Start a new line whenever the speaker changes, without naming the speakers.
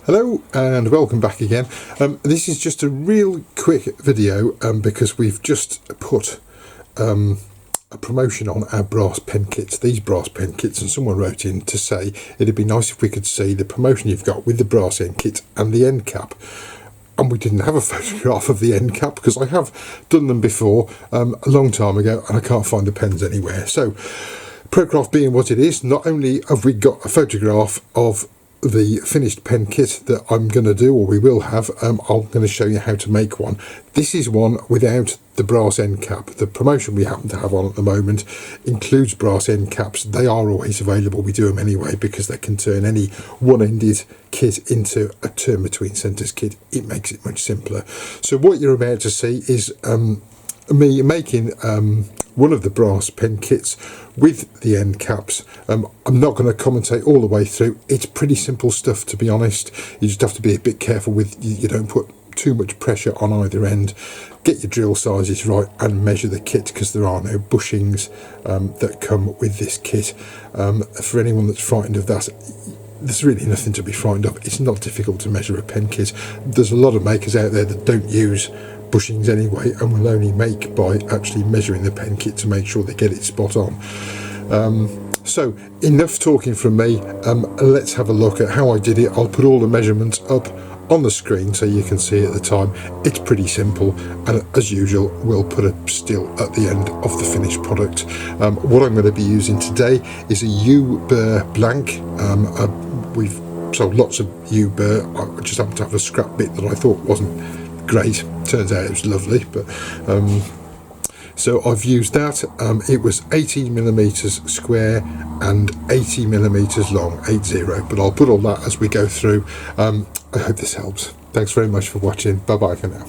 Hello and welcome back again. This is just a real quick video because we've just put a promotion on our brass pen kits, these brass pen kits, and someone wrote in to say it'd be nice if we could see the promotion you've got with the brass end kit and the end cap. And we didn't have a photograph of the end cap because I have done them before a long time ago and I can't find the pens anywhere. So Prokraft being what it is, not only have we got a photograph of the finished pen kit that I'm going to do, or we will have, I'm going to show you how to make one. This is one without the brass end cap. The promotion we happen to have on at the moment includes brass end caps. They are always available. We do them anyway because they can turn any one-ended kit into a turn between centres kit. It makes it much simpler. So what you're about to see is me making one of the brass pen kits with the end caps. I'm not going to commentate all the way through. It's pretty simple stuff, to be honest. You just have to be a bit careful with you don't put too much pressure on either end. Get your drill sizes right and measure the kit because there are no bushings that come with this kit. For anyone that's frightened of that, there's really nothing to be frightened of. It's not difficult to measure a pen kit. There's a lot of makers out there that don't use bushings anyway and will only make by actually measuring the pen kit to make sure they get it spot on. So enough talking from me. Let's have a look at how I did it. I'll put all the measurements up on the screen so you can see at the time. It's pretty simple, and as usual we'll put a still at the end of the finished product. What I'm going to be using today is a U-burr blank. We've sold lots of U-burr. I just happened to have a scrap bit that I thought wasn't great. Turns out it was lovely, but so I've used that. It was 18mm square and 80mm long, 80, but I'll put all that as we go through. I hope this helps. Thanks very much for watching. Bye bye for now.